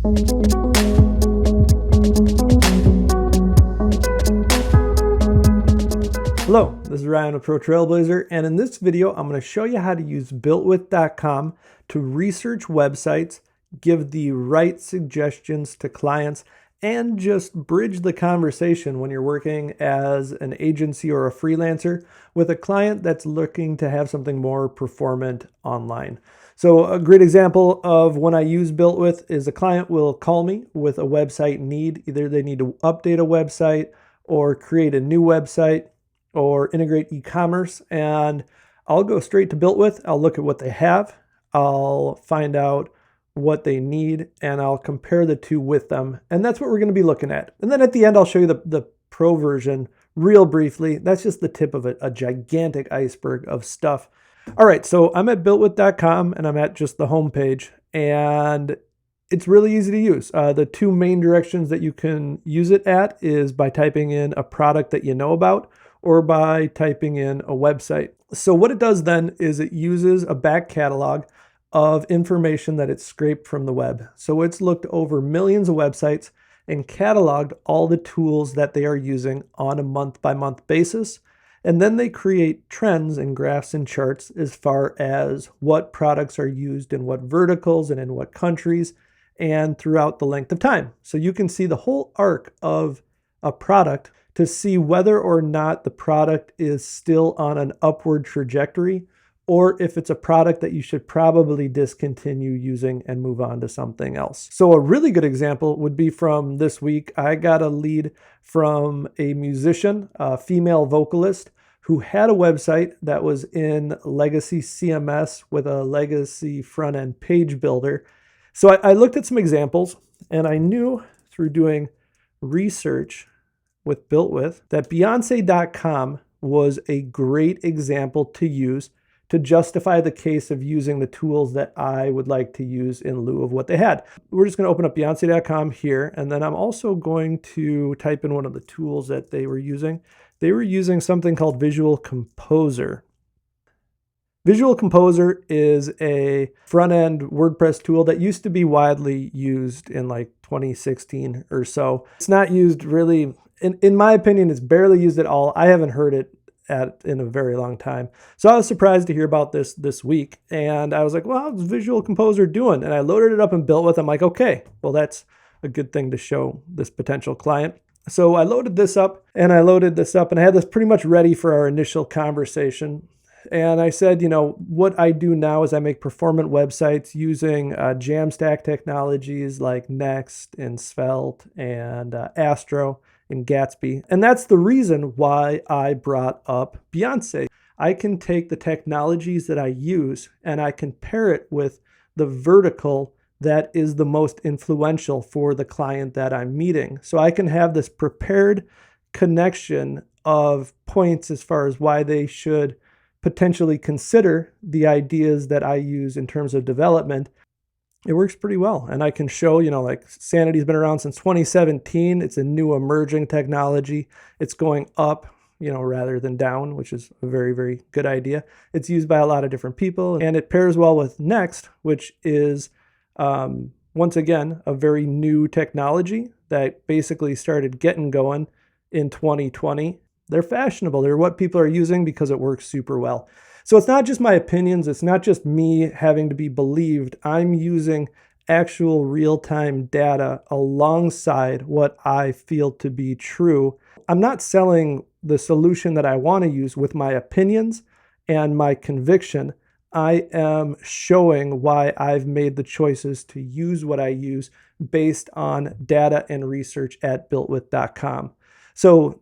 Hello, this is Ryan with Pro Trailblazer, and in this video, I'm going to show you how to use Builtwith.com to research websites, give the right suggestions to clients, and just bridge the conversation when you're working as an agency or a freelancer with a client that's looking to have something more performant online. So a great example of when I use Builtwith is a client will call me with a website need. Either they need to update a website or create a new website or integrate e-commerce, and I'll go straight to Builtwith. I'll look at what they have. I'll find out what they need, and I'll compare the two with them. And that's what we're going to be looking at. And then at the end, I'll show you the pro version real briefly. That's just the tip of a gigantic iceberg of stuff. All right, so I'm at builtwith.com, and I'm at just the homepage, and it's really easy to use. The two main directions that you can use it at is by typing in a product that you know about, or by typing in a website. So what it does then is it uses a back catalog of information that it's scraped from the web. So it's looked over millions of websites and cataloged all the tools that they are using on a month-by-month basis. And then they create trends and graphs and charts as far as what products are used in what verticals and in what countries and throughout the length of time. So you can see the whole arc of a product to see whether or not the product is still on an upward trajectory, or if it's a product that you should probably discontinue using and move on to something else. So a really good example would be from this week. I got a lead from a musician, a female vocalist, who had a website that was in legacy CMS with a legacy front-end page builder. So I looked at some examples, and I knew through doing research with Builtwith that Beyonce.com was a great example to use to justify the case of using the tools that I would like to use in lieu of what they had. We're just going to open up Beyonce.com here, and then I'm also going to type in one of the tools that they were using. They were using something called Visual Composer. Visual Composer is a front-end WordPress tool that used to be widely used in like 2016 or so. It's not used really, in my opinion, it's barely used at all. I haven't heard it in a very long time. So I was surprised to hear about this week. And I was like, well, how's Visual Composer doing? And I loaded it up and Builtwith. I'm like, okay, well, that's a good thing to show this potential client. So I loaded this up and I had this pretty much ready for our initial conversation. And I said, what I do now is I make performant websites using Jamstack technologies like Next and Svelte and Astro and Gatsby. And that's the reason why I brought up Beyonce. I can take the technologies that I use and I can pair it with the vertical that is the most influential for the client that I'm meeting. So I can have this prepared connection of points as far as why they should potentially consider the ideas that I use in terms of development. It works pretty well. And I can show, like Sanity's been around since 2017. It's a new emerging technology. It's going up, rather than down, which is a very, very good idea. It's used by a lot of different people, and it pairs well with Next, which is, once again, a very new technology that basically started getting going in 2020. They're fashionable. They're what people are using because it works super well. So it's not just my opinions. It's not just me having to be believed. I'm using actual real-time data alongside what I feel to be true. I'm not selling the solution that I want to use with my opinions and my conviction. I am showing why I've made the choices to use what I use based on data and research at builtwith.com. So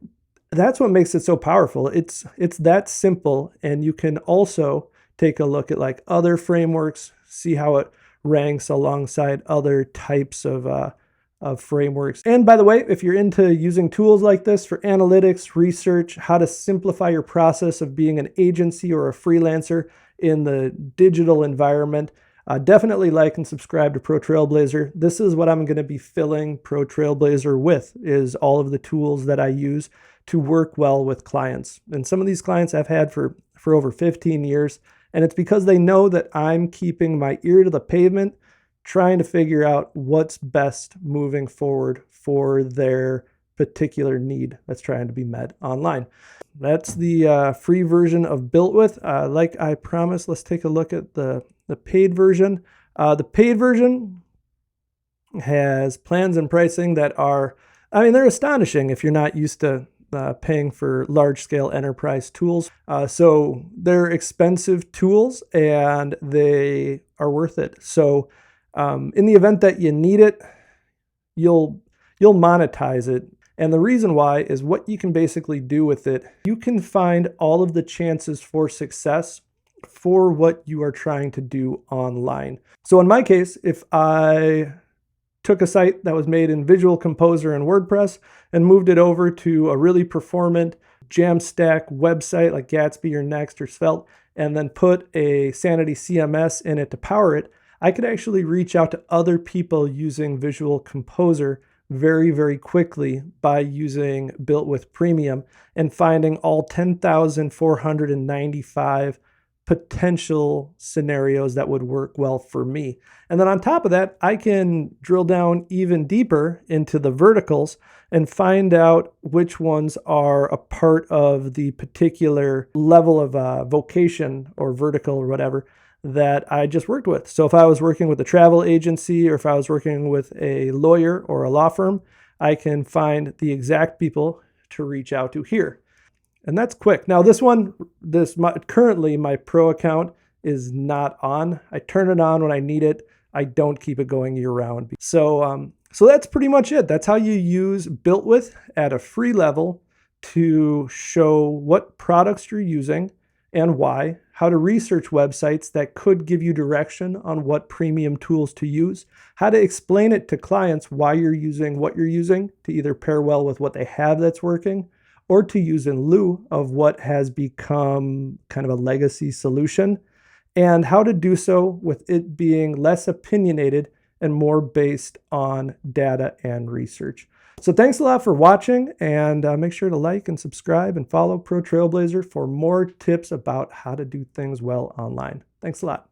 that's what makes it so powerful. It's that simple, and you can also take a look at like other frameworks, see how it ranks alongside other types of frameworks. And by the way, if you're into using tools like this for analytics, research, how to simplify your process of being an agency or a freelancer in the digital environment, definitely like and subscribe to Pro Trailblazer. This is what I'm going to be filling Pro Trailblazer with, is all of the tools that I use to work well with clients. And some of these clients I've had for over 15 years. And it's because they know that I'm keeping my ear to the pavement, trying to figure out what's best moving forward for their particular need that's trying to be met online. That's the free version of Builtwith. Like I promised, let's take a look at the paid version. The paid version has plans and pricing that are, I mean, they're astonishing if you're not used to paying for large-scale enterprise tools. So they're expensive tools and they are worth it. So in the event that you need it, you'll monetize it. And the reason why is what you can basically do with it. You can find all of the chances for success for what you are trying to do online. So in my case, if I took a site that was made in Visual Composer and WordPress and moved it over to a really performant Jamstack website like Gatsby or Next or Svelte, and then put a Sanity CMS in it to power it, I could actually reach out to other people using Visual Composer very, very quickly by using Builtwith Premium and finding all 10,495 potential scenarios that would work well for me. And then on top of that, I can drill down even deeper into the verticals and find out which ones are a part of the particular level of vocation or vertical or whatever that I just worked with. So if I was working with a travel agency or if I was working with a lawyer or a law firm, I can find the exact people to reach out to here. And that's quick. Now currently my pro account is not on. I turn it on when I need it. I don't keep it going year round. So that's pretty much it. That's how you use Builtwith at a free level to show what products you're using and why, how to research websites that could give you direction on what premium tools to use, how to explain it to clients why you're using what you're using to either pair well with what they have that's working or to use in lieu of what has become kind of a legacy solution, and how to do so with it being less opinionated and more based on data and research. So thanks a lot for watching, and make sure to like and subscribe and follow Pro Trailblazer for more tips about how to do things well online. Thanks a lot.